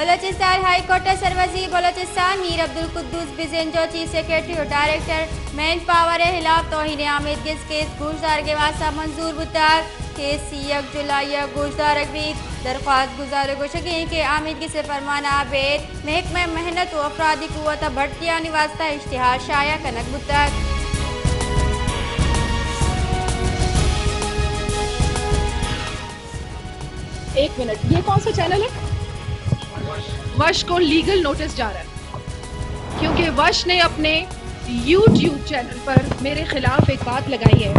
Balochistan high court सरवजी Balochistan Mir Abdul Quddus Bizenjo chief secretary और director manpower खिलाफ तौहीन आमेदगी केस गुजदार के वास्ता मंजूर बुतार केस 1 जुलाई गुजदार अगबीत दरख्वास्त गुजार गोशगी के आमेदगी से फरमाना आबेद महकमा मेहनत व अफराधी कुव्वत भर्तियानी वास्ता इश्तिहार शाया कनक बुतार। एक मिनट, ये कौन सा चैनल है? वश को लीगल नोटिस जा रहा है क्योंकि वश ने अपने YouTube चैनल पर मेरे खिलाफ एक बात लगाई है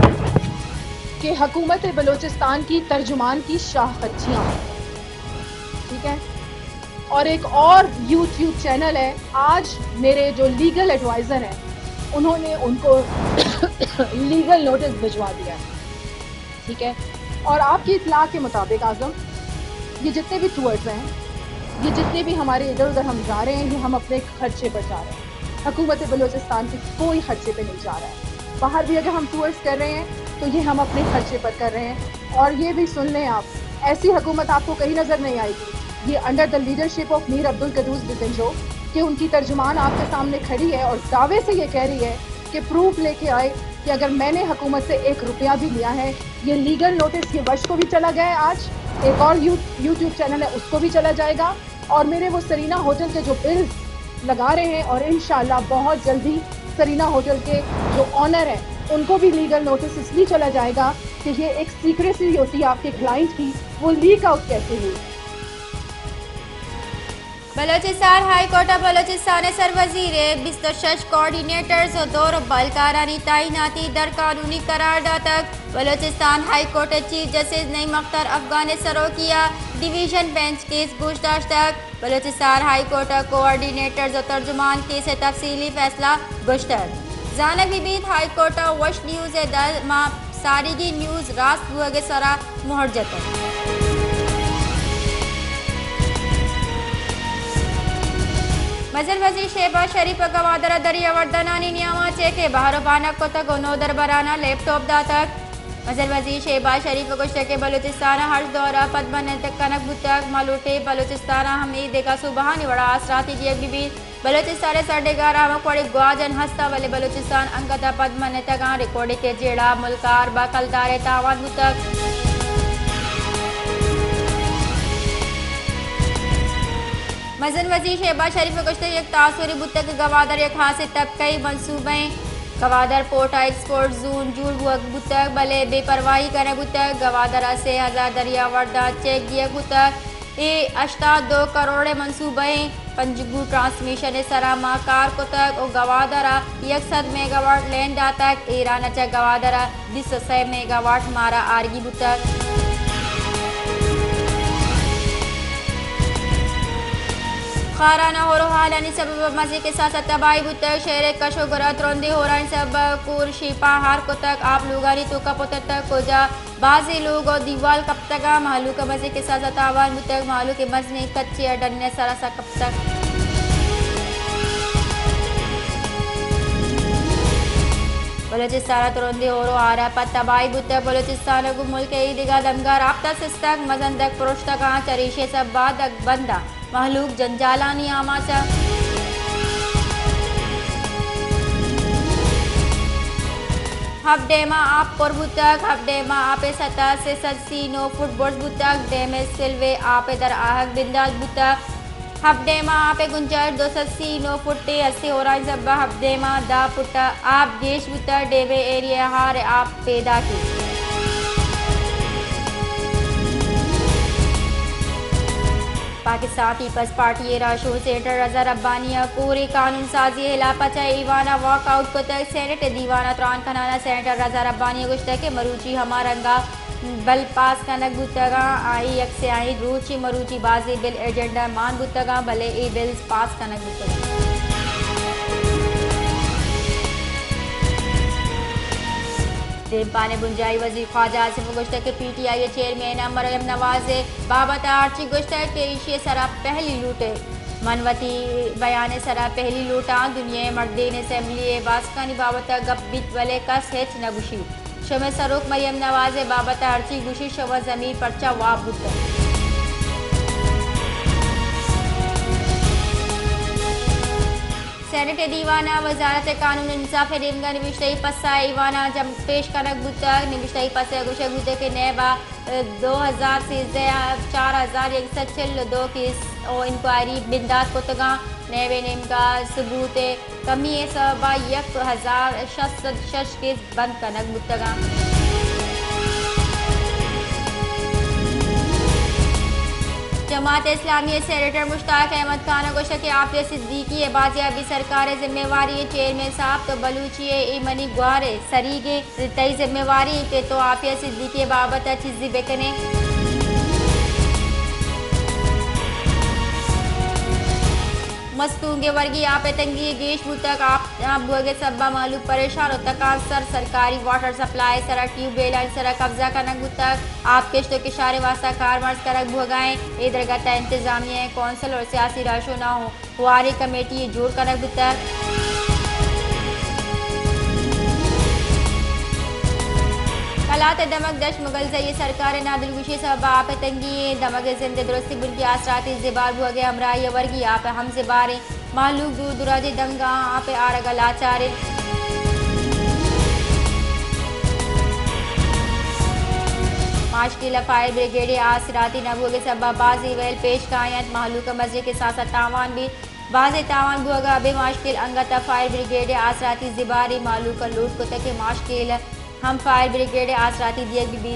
कि हुकूमत बलूचिस्तान की तर्जुमान की शाहखच्चियाँ, ठीक है। और एक और YouTube चैनल है, आज मेरे जो लीगल एडवाइज़र हैं उन्होंने उनको लीगल नोटिस भिजवा दिया, ठीक है। और आपकी इत्तला के मुताबिक आज़म, ये जितने भी टूर्स हैं, ये जितने भी हमारे इधर उधर हम जा रहे हैं, ये हम अपने खर्चे पर जा रहे हैं। हुकूमत बलूचिस्तान के कोई खर्चे पे नहीं जा रहा है। बाहर भी अगर हम टूर्स कर रहे हैं तो ये हम अपने खर्चे पर कर रहे हैं। और ये भी सुन लें आप, ऐसी हुकूमत आपको कहीं नज़र नहीं आएगी। ये under the leadership of Mir Abdul Quddus Bizenjo कि उनकी तर्जुमान आपके सामने खड़ी है और दावे से ये कह रही है कि प्रूफ लेके आए कि अगर मैंने हुकूमत से 1 रुपया भी लिया है। ये लीगल नोटिस ये वश को भी चला गया है, आज एक और यूट्यूब चैनल है उसको भी चला जाएगा। और मेरे वो सरीना होटल के जो बिल्स लगा रहे हैं, और इंशाल्लाह बहुत जल्दी सरीना होटल के जो ऑनर हैं उनको भी लीगल नोटिस इसलिए चला जाएगा कि ये एक सीक्रेसी होती है आपके क्लाइंट की, वो लीक आउट कैसे हुई। बलोचिस्तान हाई कोर्ट बलोचिस्तान सरवजीर 26 कोऑर्डिनेटर्स और 2 बलकारानी तैनाती दर कानूनी करारदा तक Balochistan high court chief justice Naeem Akhtar Afghan ने सरो किया डिवीजन बेंच केस पूछताछ तक बलोचिस्तान हाई कोर्ट कोऑर्डिनेटर्स और तर्जुमान केस तफसीली फैसला गुश्तर जानबी बीत हाई कोर्ट वश न्यूज़ दल मा सारिगी न्यूज़ रास्त हुआ के सरा मुहरजत मजर वजीर शहबाज शरीफ गवादरा दरिया वर्दनानी नियामा चेके बाहर बाना को तक नोदर बराना लैपटॉप दा तक मजर वजीर शहबाज शरीफ गुश्ते के बलूचिस्तान हज दौरा पदमन कनक बुतक मलूटे बलूचिस्तान हमीद देखा सुबह निवड़ा आसराती दियक बीबी बलूचिस्तान सरडेगार आमकवाड़ी ग्वाजन हस्ता वाले बलूचिस्तान अंगता पदमन तक रिकॉर्ड के जेड़ा मुल्कार बकलदार तावान बुतक मजन वजीर शहबाज शरीफ गुश्ते एक तासुरी बुतक गवादर एक खासे तबकई मनसूबे गवादर पोर्ट एक्सपोर्ट जोन जूल बुतक भले बेपरवाही करे बुतक गवादरा से 1000 दरिया वर्दा चेक दिया बुतक ए 82 करोड़ मनसूबे पंजगू ट्रांसमिशन सरामा कार कुतक और गवादरा 100 मेगावाट लैंड तक ईरान च गवादरा 200 मेगावाट मारा आरगी बुतक खाराना हो रहा सब मजे के साथ तबाही बुतक शहर कशो गरत रोंदे हो रहा सब कुर शिपा हार को तक आप लोगारी तो कप तक को जा बाजी लोग और दीवाल कब तक मालू का मजे के साथ तावान बुतक मालू के मज में कच्चे डरने सारा सा कब तक बलोचिस्तान तुरंदे हो रहा आ रहा पर तबाही बुतक बलोचिस्तान को मुल्क ईदगा दमगार आपता सिस्तक मजन तक पुरुष तक चरीशे सब बाद बंदा महलूक जंजालानी आमाचा हफ्डेमा आप पर बुतक हफ्डेमा आपे 7 से 9 फुटबॉल बुतक डेमे सिल्वे आपे दर आहक बिंदाज बुतक हफ्डेमा आपे गुंजाइश 209 फुटे 80 हो रहा जब हफ्डेमा दा फुटा आप देश बुतक डेवे एरिया हार आप पैदा की पाकिस्तान पीपल्स पार्टी राशो सेनेटर रजा रब्बानिया पूरी कानून साजी हिलापचा ईवाना वॉकआउट को तक सेनेट दीवाना त्रान खनाना सेनेटर रजा रब्बानिया गुश्ता के मरूची हमारंगा बल पास कनक बुतगा आई यकसे आई रूची मरूची बाजी बिल एजेंडा मान बुतगा भले ई बिल्स पास कनक बुतगा पाने बुंजाई वजीर ख्वाजा आसिफ गुश्ता के PTI चेयरमैन मरियम नवाज बाबत आर्ची गुश्ता के इशे सरा पहली लूटे मनवती बयान सरा पहली लूटा दुनिया मर्दीन असम्बली बासकानी बाबत गब्बित वले का सेच नगुशी शमे सरुख मरियम नवाज बाबत आर्ची गुशी शव जमीर परचा वाब बुत सेनेट दीवाना वजारत कानून इंसाफ रिमगा निविश्तई पसा ईवाना जम पेश कनक बुतक निविश्तई पसे गुशे बुते के नेबा 2013 4162 की इंक्वायरी बिंदास पुतगा नेबे नेमका सबूत कमी सबा 1066 केस बंद कनक बुतगा जमात इस्लामी सेनेटर मुश्ताक अहमद खान गोशा के आफिया सिद्दीकी बाजियाबी सरकार जिम्मेवारी चेयरमैन साहब तो बलूची ईमनी गुआरे सरीगे तई जिम्मेवारी के तो आफिया सिद्दीकी बाबत चीज़ी बेकने मस्तूंगे वर्गी आप तंगी गेश बुतक आप भोगे सब्बा मालूम परेशान हो तक सर सरकारी वाटर सप्लाई सर ट्यूबवेल सर कब्जा करनक बुतक आप किश्तों के इशारे वास्ता कार मार्च करक भोगाएं इधर गता इंतजामिया कौंसल और सियासी राशो ना हो वारी कमेटी जोड़ करक बुतक कलात दमक दश मुगल से ये सरकार नादिलगुशी सब आप तंगी दमक जिंद दुरुस्ती बुल की आसराती जिबार भोगे हमराई वर्गी आप हम जिबारे मालूक दूर दुराजे दंगा आप आरगल आचार्य माशकिला फायर ब्रिगेड आसराती नबोगे सब बाजी वेल पेश कायत मालूक मस्जिद के साथ तावान भी बाज़ तावान भोगा बे माशकिल अंगता फायर ब्रिगेड आसराती जिबारी मालूक लूट को तक माशकिल हम फायर ब्रिगेड आसराती दिए भी